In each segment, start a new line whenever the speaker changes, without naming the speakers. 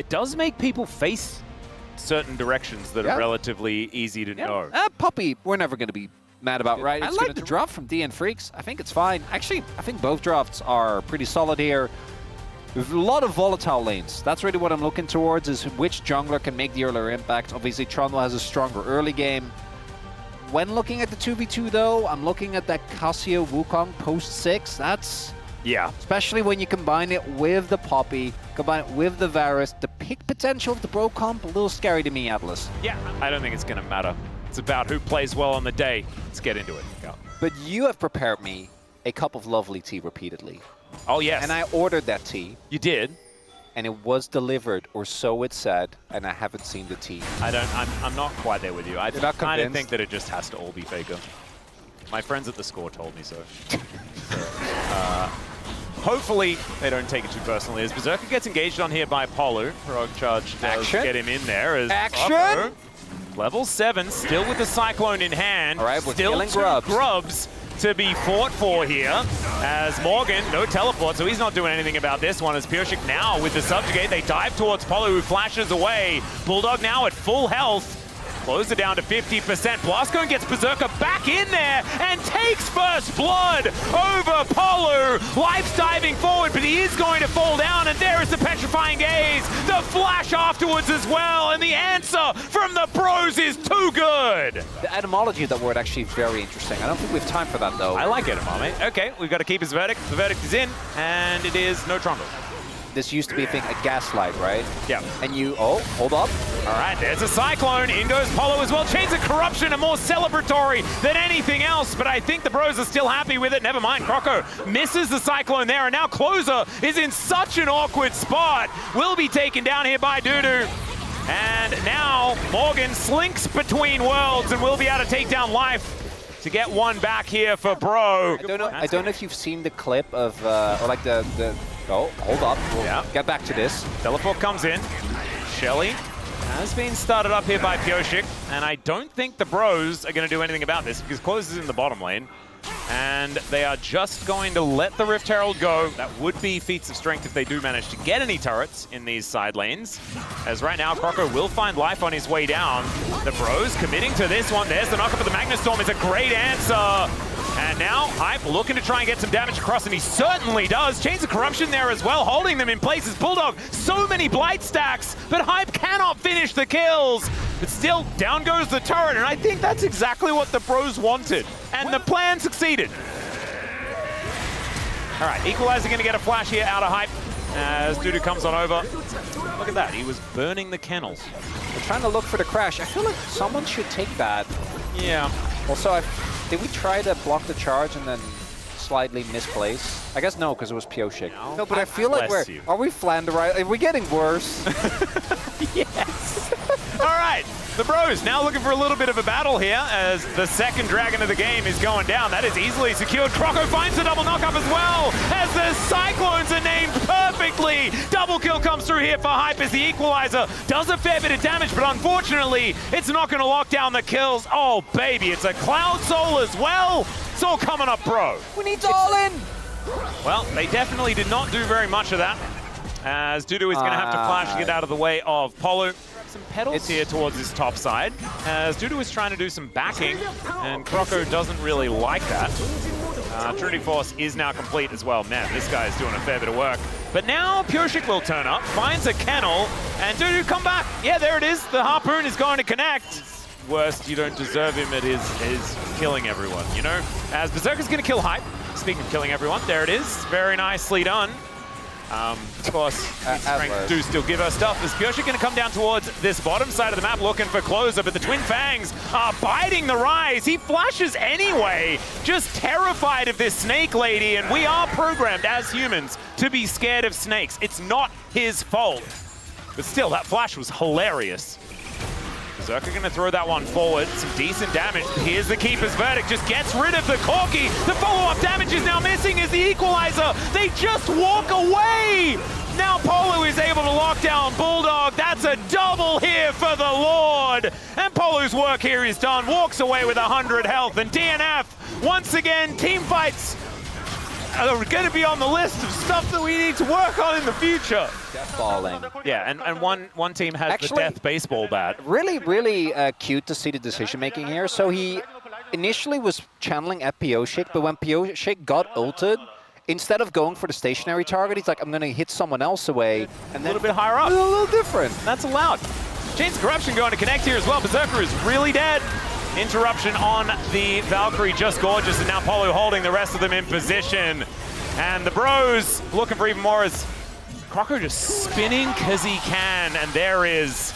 It does make people face certain directions that are relatively easy to know.
Poppy, we're never going to be mad about, right? It's like the draft from DN Freaks. I think it's fine. Actually, I think both drafts are pretty solid here. There's a lot of volatile lanes. That's really what I'm looking towards, is which jungler can make the earlier impact. Obviously, Trundle has a stronger early game. When looking at the 2v2, though, I'm looking at that Cassio Wukong post 6. That's...
Yeah.
Especially when you combine it with the Poppy, combine it with the Varus. The pick potential of the Bro comp, a little scary to me, Atlas.
Yeah, I don't think it's going to matter. It's about who plays well on the day. Let's get into it. Go.
But you have prepared me a cup of lovely tea repeatedly.
Oh, yes.
And I ordered that tea.
You did?
And it was delivered, or so it said, and I haven't seen the tea.
I'm not quite there with you. I kind of think that it just has to all be faker. My friends at the score told me so. Hopefully they don't take it too personally. As Berserker gets engaged on here by Polu, Rogue Charge does get him in there. As
Action!
Level 7, still with the Cyclone in hand.
All right, we're
still
killing
grubs to be fought for here. As Morgan, no teleport, so he's not doing anything about this one. As Pureshik now with the Subjugate, they dive towards Polu, who flashes away. Bulldog now at full health. Close it down to 50%. Blastcone gets Berserker back in there and takes first blood over Polu. Life's diving forward, but he is going to fall down, and there is the Petrifying Gaze. The flash afterwards as well, and the answer from the Bros is too good.
The etymology of that word actually very interesting. I don't think we have time for that, though.
I like edamame. Okay, we've got to keep his verdict. The verdict is in, and it is no Trundle.
This used to be a thing, a gaslight, right?
Yeah.
And you, hold up.
All right, there's a Cyclone. In goes Polu as well. Chains of Corruption are more celebratory than anything else, but I think the Bros are still happy with it. Never mind, Croco misses the Cyclone there, and now Closer is in such an awkward spot. Will be taken down here by Dudu. And now Morgan slinks between worlds and will be able to take down Life to get one back here for Bro.
I don't know if you've seen the clip of, or like the oh, hold up. We'll get back to this.
Teleport comes in. Shelly has been started up here by Pureshik, and I don't think the Bros are going to do anything about this because Close is in the bottom lane. And they are just going to let the Rift Herald go. That would be feats of strength if they do manage to get any turrets in these side lanes. As right now, Croco will find Life on his way down. The Bros committing to this one. There's the knockup of the Magnus Storm. It's a great answer. And now Hype looking to try and get some damage across, and he certainly does. Chains of Corruption there as well, holding them in places. Bulldog, so many Blight stacks, but Hype cannot finish the kills. But still, down goes the turret, and I think that's exactly what the Bros wanted. And the plan succeeded. All right, Equalizer going to get a flash here out of Hype as Dudu comes on over. Look at that, he was burning the kennels.
We're trying to look for the crash. I feel like someone should take that.
Yeah.
Also, did we try to block the charge and then slightly misplace? I guess no, because it was Pureshik. No, but I feel like are we Flanderized? Are we getting worse?
Yes. All right, the Bros now looking for a little bit of a battle here as the second dragon of the game is going down. That is easily secured. Croco finds the double knockup as well as the Cyclones are named perfectly. Double kill comes through here for Hype as the Equalizer does a fair bit of damage, but unfortunately, it's not going to lock down the kills. Oh, baby, it's a Cloud Soul as well. It's all coming up, Bro.
We need all in.
Well, they definitely did not do very much of that, as Dudu is going to have to flash to get out of the way of Polu. Some pedals here towards his top side, as Dudu is trying to do some backing, and Croco doesn't really like that. Trinity Force is now complete as well. Man, this guy is doing a fair bit of work. But now Pureshik will turn up, finds a kennel, and Dudu come back. Yeah, there it is. The Harpoon is going to connect. Worst, you don't deserve him at his killing everyone, you know? As Berserker's going to kill Hype. Speaking of killing everyone, there it is. Very nicely done. Of course, strength do still give her stuff. Is Pureshik going to come down towards this bottom side of the map looking for Closer, but the Twin Fangs are biting the rise. He flashes anyway, just terrified of this snake lady, and we are programmed as humans to be scared of snakes. It's not his fault. But still, that flash was hilarious. Berserker going to throw that one forward. Some decent damage. Here's the Keeper's Verdict. Just gets rid of the Corki. The follow-up damage is now missing as the Equalizer. They just walk away. Now Polu is able to lock down Bulldog. That's a double here for the Lord. And Polu's work here is done. Walks away with 100 health. And DNF, once again, team fights are going to be on the list of stuff that we need to work on in the future.
Death balling.
Yeah, and one team has
Actually,
the death baseball bat.
Really cute to see the decision-making here. So he initially was channeling at Pioshik, but when Pioshik got ulted, instead of going for the stationary target, he's like, I'm going to hit someone else away. And then
a little bit higher up.
A little different.
That's allowed. Chains of Corruption going to connect here as well. Berserker is really dead. Interruption on the Valkyrie, just gorgeous, and now Polo holding the rest of them in position. And the bros looking for even more as Croco just spinning because he can, and there is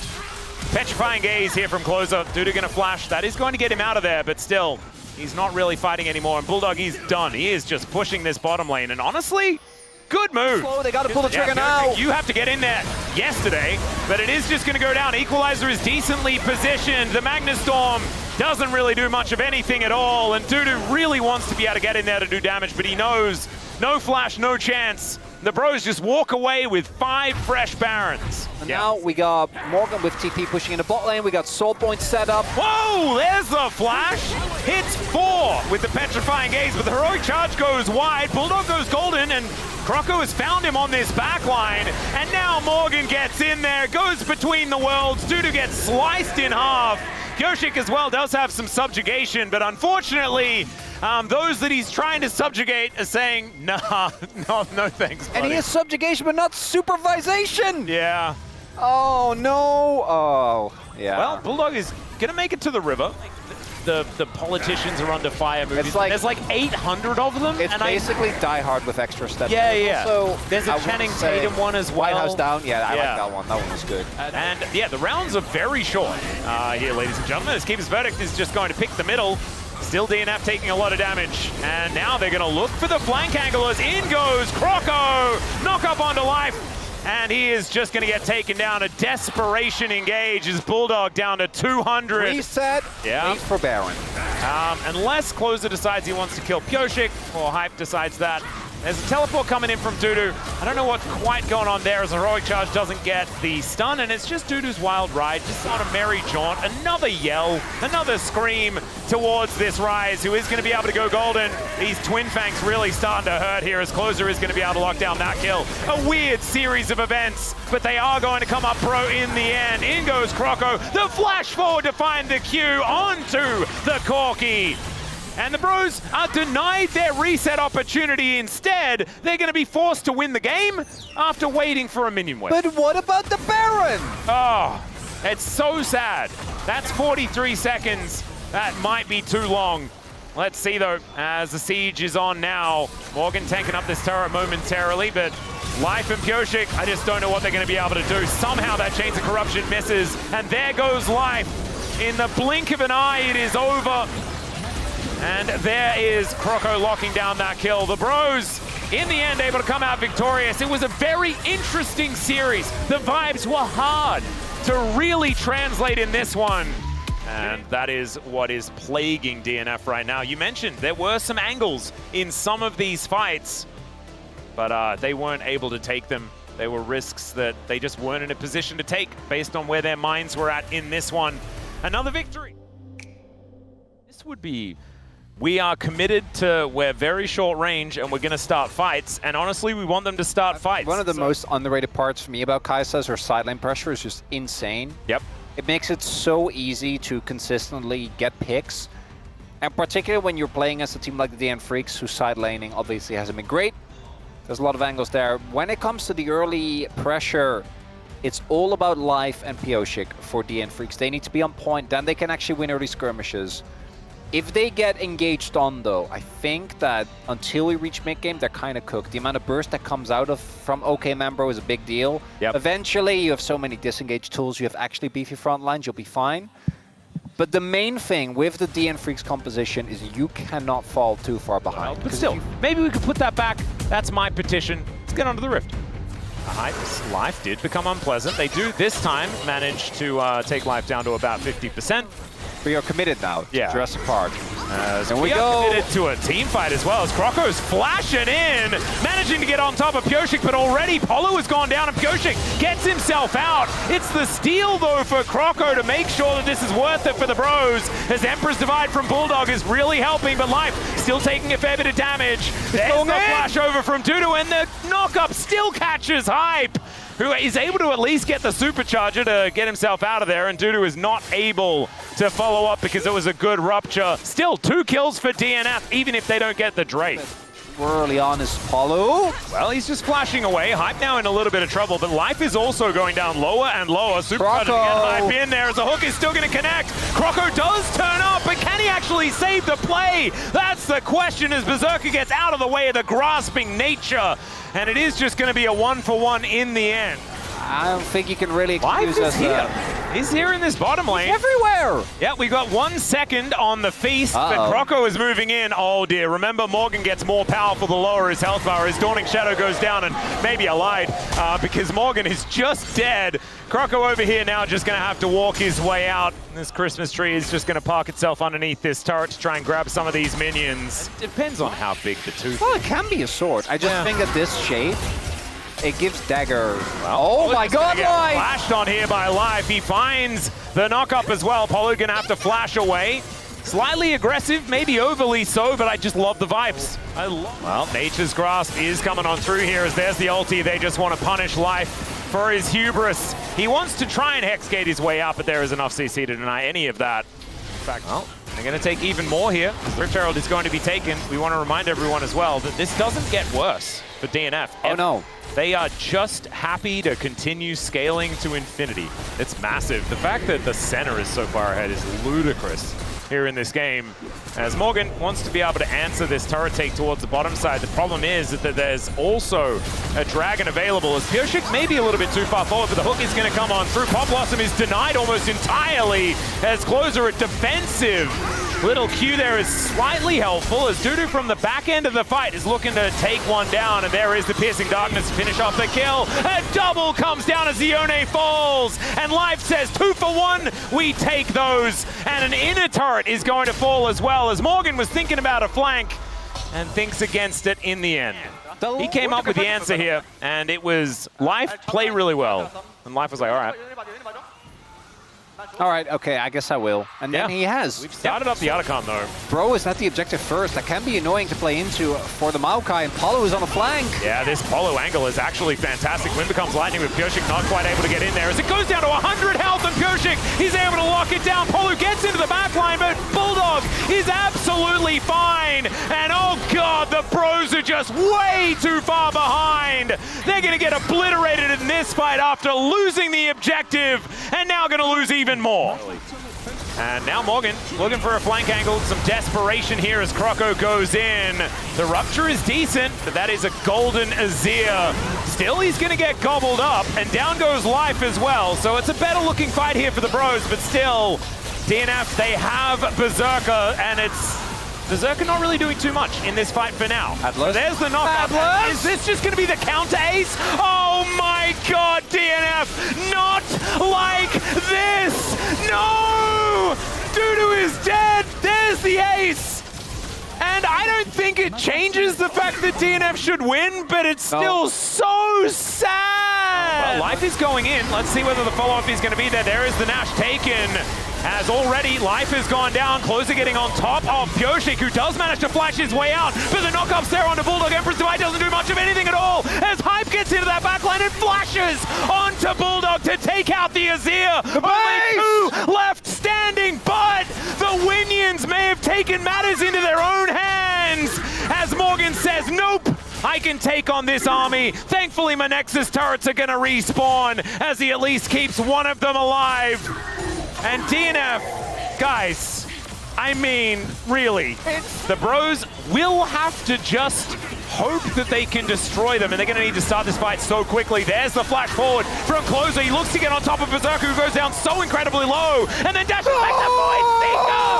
Petrifying Gaze here from closer. Duda gonna flash. That is going to get him out of there, but still, he's not really fighting anymore. And Bulldog, he's done. He is just pushing this bottom lane, and honestly, good move.
Slow, they gotta pull the trigger now.
You have to get in there yesterday, but it is just gonna go down. Equalizer is decently positioned. The Magnus Storm doesn't really do much of anything at all, and Dudu really wants to be able to get in there to do damage, but he knows no flash, no chance. The bros just walk away with 5 fresh Barons.
And now we got Morgan with TP pushing in the bot lane. We got Soul Point set up.
Whoa, there's the flash. Hits 4 with the Petrifying Gaze, but the Heroic Charge goes wide. Bulldog goes golden, and Croco has found him on this back line. And now Morgan gets in there, goes between the worlds. Dudu gets sliced in half. Pioshik as well does have some subjugation, but unfortunately, those that he's trying to subjugate are saying, nah, no thanks, buddy.
And he has subjugation, but not supervisation.
Yeah.
Oh, no. Oh, yeah.
Well, Bulldog is going to make it to the river. The politicians are under fire. There's like 800 of them.
It's
and
basically Die Hard with extra steps.
Yeah.
So
there's a Channing Tatum one as well.
White House Down. Yeah, I like that one. That one was good.
And yeah, the rounds are very short here, ladies and gentlemen. As Keeper's Verdict is just going to pick the middle. Still DNF taking a lot of damage. And now they're going to look for the flank anglers. In goes Croco. Knock up onto life. And he is just going to get taken down. A desperation engage is Bulldog down to 200.
Reset.
Yeah.
Wait for Baron.
Unless Closer decides he wants to kill Pioshik, or Hype decides that. There's a teleport coming in from Dudu. I don't know what's quite going on there as the Heroic Charge doesn't get the stun, and it's just Dudu's wild ride, just on a merry jaunt. Another yell, another scream towards this Rise, who is going to be able to go golden. These Twin Fangs really starting to hurt here as Closer is going to be able to lock down that kill. A weird series of events, but they are going to come up pro in the end. In goes Croco, the flash forward to find the Q onto the Corki. And the bros are denied their reset opportunity. Instead, they're going to be forced to win the game after waiting for a minion wave.
But what about the Baron?
Oh, it's so sad. That's 43 seconds. That might be too long. Let's see, though, as the siege is on now. Morgan tanking up this turret momentarily, but Life and Pioshik, I just don't know what they're going to be able to do. Somehow that Chains of Corruption misses, and there goes Life. In the blink of an eye, it is over. And there is Croco locking down that kill. The bros, in the end, able to come out victorious. It was a very interesting series. The vibes were hard to really translate in this one. And that is what is plaguing DNF right now. You mentioned there were some angles in some of these fights, but they weren't able to take them. They were risks that they just weren't in a position to take based on where their minds were at in this one. Another victory. This would be... We are committed to, we're very short range and we're going to start fights. And honestly, we want them to start fights.
One of the most underrated parts for me about Kai'Sa is her side lane pressure is just insane.
Yep.
It makes it so easy to consistently get picks. And particularly when you're playing as a team like the DN Freaks, whose side laning obviously hasn't been great. There's a lot of angles there. When it comes to the early pressure, it's all about Life and Pioshik for DN Freaks. They need to be on point, then they can actually win early skirmishes. If they get engaged on, though, I think that until we reach mid-game, they're kind of cooked. The amount of burst that comes out from OK Membro is a big deal.
Yep.
Eventually, you have so many disengaged tools, you have actually beefy front lines, you'll be fine. But the main thing with the DN Freaks composition is you cannot fall too far behind.
But still, maybe we could put that back. That's my petition. Let's get onto the Rift. Hype's life did become unpleasant. They do this time manage to take life down to about 50%.
We are committed now to Jurassic Park.
And we are committed to a team fight as well, as Kroko's flashing in, managing to get on top of Pyosik, but already Polo has gone down and Pyosik gets himself out. It's the steal, though, for Kroko to make sure that this is worth it for the bros, as Emperor's Divide from Bulldog is really helping, but Life still taking a fair bit of damage. There's the flash over from Dudu, and the knock-up still catches Hype, who is able to at least get the supercharger to get himself out of there, and Dudu is not able to follow up because it was a good rupture. Still 2 kills for DNF, even if they don't get the Drake.
Early on is Paulo.
Well, he's just flashing away. Hype now in a little bit of trouble, but Life is also going down lower and lower. Supercharger to get Hype in there as the hook is still going to connect. Kroko does turn up, but can he actually save the play? That's the question as Berserker gets out of the way of the grasping nature. And it is just going to be a 1-for-1 in the end.
I don't think you can really excuse us.
He's here in this bottom lane.
He's everywhere.
Yeah, we got 1 second on the feast, but Kroko is moving in. Oh dear, remember Morgan gets more powerful the lower his health bar. His Dawning Shadow goes down, and maybe I lied, because Morgan is just dead. Kroko over here now just going to have to walk his way out. This Christmas tree is just going to park itself underneath this turret to try and grab some of these minions. Depends on how big the tooth is.
Well, it can be a sword. I just think that this shape, it gives dagger. Oh my god, Life!
Flashed on here by Life. He finds the knock-up as well. Polo gonna have to flash away. Slightly aggressive, maybe overly so, but I just love the vibes. Well, Nature's Grasp is coming on through here as there's the ulti. They just want to punish Life for his hubris. He wants to try and Hexgate his way out, but there is enough CC to deny any of that. In fact, well, they're going to take even more here. Rift Herald is going to be taken. We want to remind everyone as well that this doesn't get worse for DNF.
Oh no.
They are just happy to continue scaling to infinity. It's massive. The fact that the center is so far ahead is ludicrous here in this game, as Morgan wants to be able to answer this turret take towards the bottom side. The problem is that there's also a dragon available, as Pyosik may be a little bit too far forward, but the hook is going to come on through. Pop Blossom is denied almost entirely, as Closer at defensive. Little Q there is slightly helpful, as Dudu from the back end of the fight is looking to take one down, and there is the Piercing Darkness to finish off the kill. A double comes down as Zione falls, and Life says 2-for-1, we take those, and an inner turret is going to fall as well, as Morgan was thinking about a flank and thinks against it in the end. He came up with the answer here, and it was Life play really well, and Life was like, all right.
All right, okay, I guess I will. And then he has.
We've started up the Otacon, though.
Bro is not the objective first. That can be annoying to play into for the Maokai, and Polo is on the flank.
Yeah, this Polo angle is actually fantastic. Wind becomes lightning with Pyosik not quite able to get in there. As it goes down to 100 health, and Pyosik, he's able to lock it down. Polo gets into the back line, but Bulldog is absolutely fine. And oh god, the pros are just way too far behind. They're going to get obliterated in this fight after losing the objective, and now going to lose even more. And now Morgan looking for a flank angle, some desperation here as Kroko goes in. The rupture is decent, but that is a golden Azir. Still, he's going to get gobbled up, and down goes Life as well. So it's a better looking fight here for the bros, but still, DNF, they have Berserker, and it's Berserker not really doing too much in this fight for now. So there's the knockup. Is this just going to be the counter ace? Oh my god, DNF! Not like this! No! Dudu is dead! There's the ace! And I don't think it changes the fact that DNF should win, but it's still so sad! Well, Life is going in. Let's see whether the follow-up is going to be there. There is the Nash taken. As already Life has gone down, Closer getting on top of Pyosik, who does manage to flash his way out, but the knockup's there onto Bulldog. Empress Divide doesn't do much of anything at all, as Hype gets into that backline and flashes onto Bulldog to take out the Azir. Only 2 left standing, but the Winions may have taken matters into their own hands, as Morgan says, nope. I can take on this army. Thankfully, my Nexus turrets are going to respawn, as he at least keeps one of them alive. And DNF, guys, I mean, really, the bros will have to just hope that they can destroy them, and they're going to need to start this fight so quickly. There's the flash forward from Closer. He looks to get on top of Berserker, who goes down so incredibly low, and then dashes back to Void Seeker!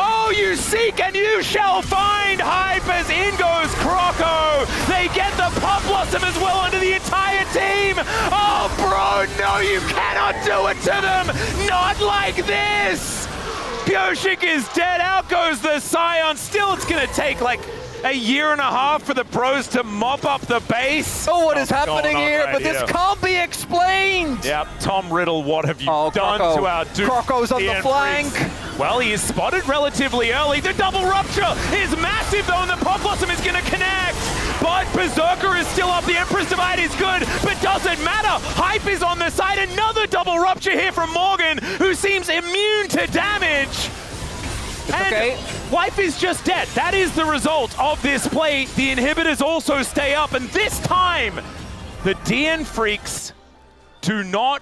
Oh, you seek and you shall find! Hype as in goes Kroko! They get the Pop Blossom as well under the entire team! Oh, bro, no, you cannot do it to them! Not like this! Pioshik is dead. Out goes the Scion. Still, it's going to take like a year and a half for the pros to mop up the base.
Oh, what is happening here? But this can't be explained.
Yep, Tom Riddle, what have you done to our dude?
Croco's on the flank.
Well, he is spotted relatively early. The double rupture is massive, though, and the Pop Blossom is going to connect. But Berserker is still up. The Empress Divide is good, but doesn't matter. Hype is on the side. Another double rupture here from Morgan, who seems immune to damage.
It's okay.
Life is just dead. That is the result of this play. The inhibitors also stay up, and this time, the DN Freaks do not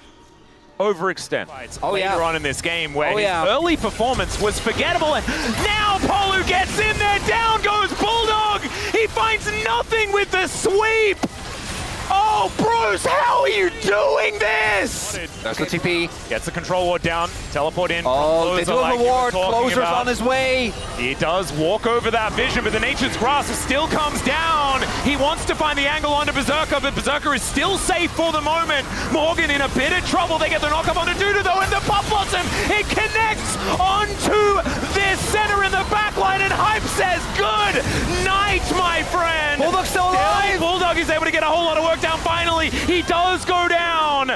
overextend. Later on in this game, where his early performance was forgettable, and now Polu gets in there. Down goes Bulldog. He finds nothing with the sweep. Oh, Bruce, how are you doing this?
There's the TP.
Gets the control ward down, teleport in.
Oh, they do have a ward. Closer's on his way.
He does walk over that vision, but the Nature's Grasp still comes down. He wants to find the angle onto Berserker, but Berserker is still safe for the moment. Morgan in a bit of trouble. They get the knock-up onto Dudu, though, and the Pop Blossom, it connects onto this center in the backline, and Hype says, good night, my friend.
Bulldog's still alive.
Bulldog is able to get a whole lot of work down finally. He does go down.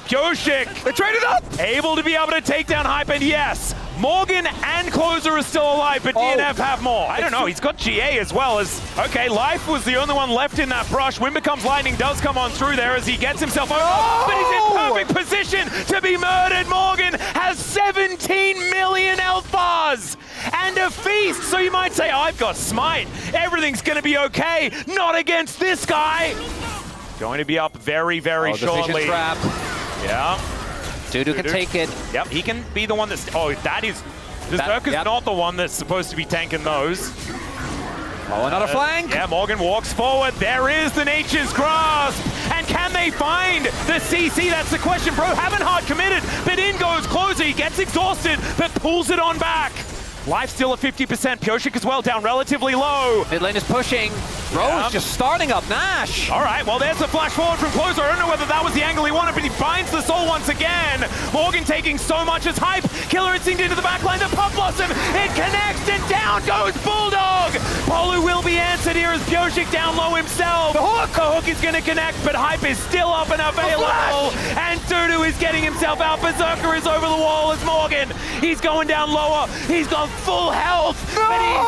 Pioshik,
they traded up.
Able to be able to take down Hype, and yes, Morgan and Closer are still alive, but DNF have more. I don't know, he's got GA as well as, okay, Life was the only one left in that brush. Wind Becomes Lightning does come on through there as he gets himself over, but he's in perfect position to be murdered. Morgan has 17 million health bars and a feast, so you might say, I've got Smite. Everything's gonna be okay. Not against this guy. Going to be up very, very shortly.
Trap.
Yeah.
Dudu can take it.
Yep, he can be the one that's... Oh, that is... Berserker's not the one that's supposed to be tanking those.
Oh, another flank.
Yeah, Morgan walks forward. There is the Nature's Grasp. And can they find the CC? That's the question. Bro, haven't hard committed, but in goes Closer. He gets exhausted, but pulls it on back. Life still at 50%. Pioshik as well, down relatively low.
Mid lane is pushing. Rose just starting up Nash.
All right, well, there's a flash forward from Closer. I don't know whether that was the angle he wanted, but he finds the soul once again. Morgan taking so much as Hype. Killer Instinct into the backline. The Pop Blossom, it connects, and down goes Bulldog. Polu will be answered here as Pioshik down low himself. The hook is going to connect, but Hype is still up and available. And Dudu is getting himself out. Berserker is over the wall as Morgan. He's going down lower. He's got full health, but he's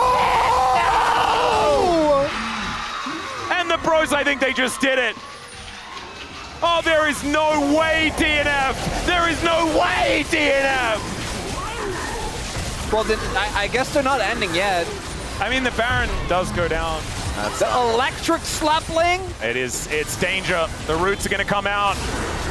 dead. No! And the pros, I think they just did it. Oh, there is no way, DNF. There is no way, DNF.
Well, then, I guess they're not ending yet.
I mean, the Baron does go down.
The electric slapling.
It's danger. The roots are going to come out.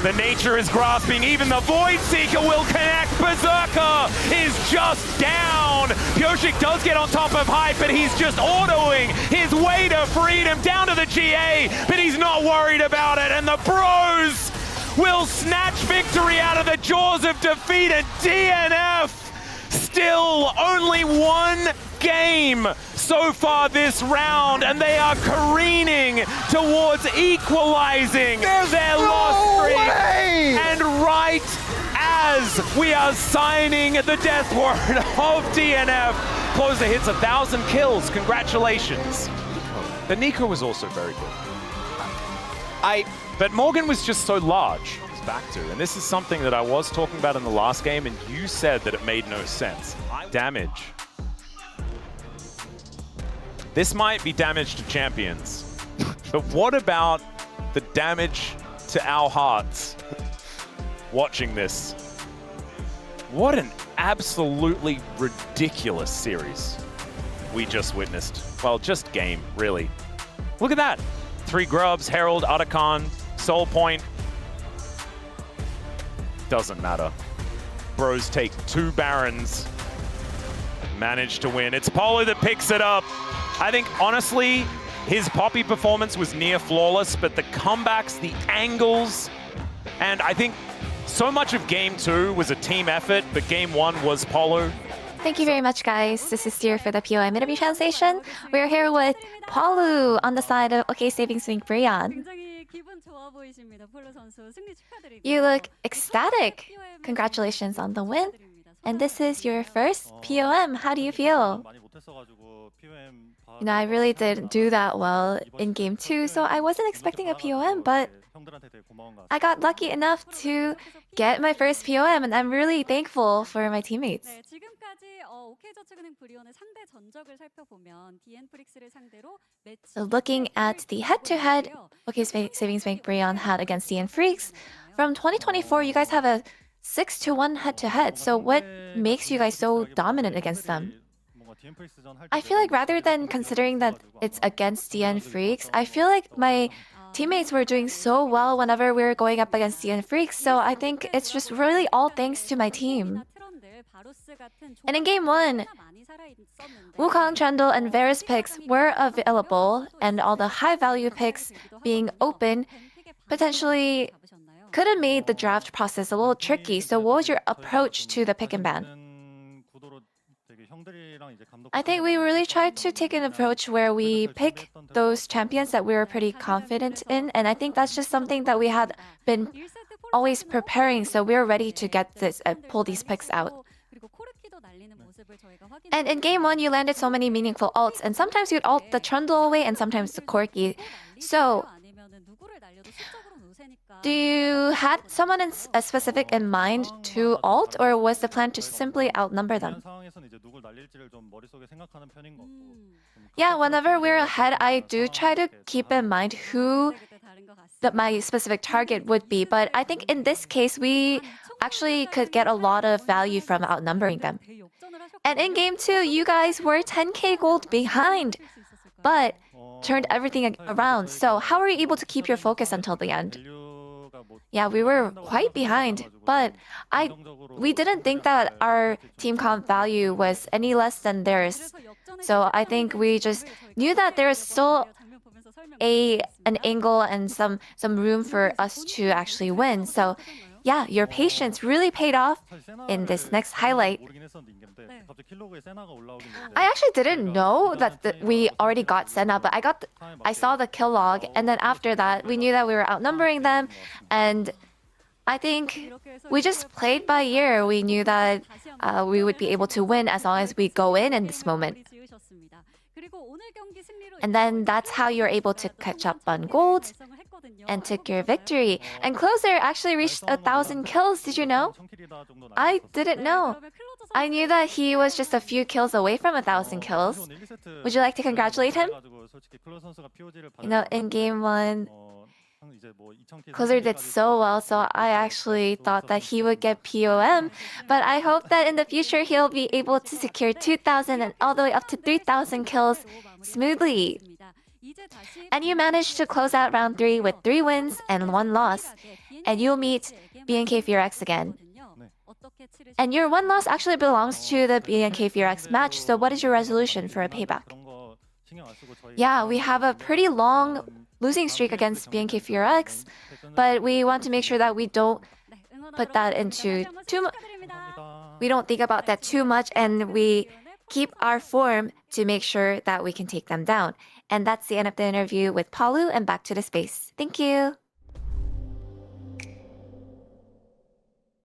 The Nature is grasping. Even the Void Seeker will connect. Berserker is just down. Pioshik does get on top of Hype, but he's just autoing his way to freedom down to the GA, but he's not worried about it. And the Bros will snatch victory out of the jaws of defeat, and DNF still only one game so far this round, and they are careening towards equalizing their loss streak. And right as we are signing the death word of DNF, Closer hits 1,000 kills. Congratulations. The Nico was also very good. But Morgan was just so large. Back to, and this is something that I was talking about in the last game, and you said that it made no sense. Damage. This might be damage to champions, but what about the damage to our hearts watching this? What an absolutely ridiculous series we just witnessed. Well, just game, really. Look at that. 3 grubs, Herald, Otacon, Soul Point. Doesn't matter. Bros take 2 Barons, manage to win. It's Polu that picks it up. I think, honestly, his Poppy performance was near flawless, but the comebacks, the angles, and I think so much of Game 2 was a team effort, but Game 1 was Polu.
Thank you very much, guys. This is Steer for the POM interview translation. We're here with Polu on the side of OK Saving Swing Brian. You look ecstatic. Congratulations on the win. And this is your first POM. How do you feel? I really didn't do that well in game 2, so I wasn't expecting a POM, but I got lucky enough to get my first POM, and I'm really thankful for my teammates. So looking at the head-to-head OK Savings Bank Brion had against DN Freaks, from 2024, you guys have a 6-1 head-to-head. So what makes you guys so dominant against them? I feel like rather than considering that it's against DN Freaks, I feel like my teammates were doing so well whenever we were going up against DN Freaks, so I think it's just really all thanks to my team. And in game 1, Wukong, Trundle, and Varus picks were available, and all the high-value picks being open potentially could have made the draft process a little tricky. So what was your approach to the pick and ban? I think we really tried to take an approach where we pick those champions that we were pretty confident in, and I think that's just something that we had been always preparing, so we were ready to get this pull these picks out. And in game 1, you landed so many meaningful ults, and sometimes you'd ult the Trundle away and sometimes the Corki. So do you had someone specific in mind to ult, or was the plan to simply outnumber them? Yeah, whenever we're ahead, I do try to keep in mind who my specific target would be, but I think in this case, we actually could get a lot of value from outnumbering them. And in game 2, you guys were 10k gold behind, but turned everything around. So how were you able to keep your focus until the end? Yeah, we were quite behind, but we didn't think that our team comp value was any less than theirs. So I think we just knew that there was still an angle and some room for us to actually win. So yeah, your patience really paid off in this next highlight. I actually didn't know that we already got Senna, but I saw the kill log, and then after that, we knew that we were outnumbering them, and I think we just played by ear. We knew that we would be able to win as long as we go in this moment. And then that's how you're able to catch up on gold and took your victory. And Closer actually reached 1,000 kills. Did you know? I didn't know. I knew that he was just a few kills away from 1,000 kills. Would you like to congratulate him? In game 1, Closer did so well, so I actually thought that he would get POM, but I hope that in the future he'll be able to secure 2,000 and all the way up to 3,000 kills smoothly. And you managed to close out round 3 with 3 wins and 1 loss, and you'll meet BNK Furex again. And your 1 loss actually belongs to the BNK Furex match, so what is your resolution for a payback? Yeah, we have a pretty long losing streak against BNK Furex, but we want to make sure that we don't put that into we don't think about that too much, and we keep our form to make sure that we can take them down. And that's the end of the interview with Palu, and back to the space. Thank you.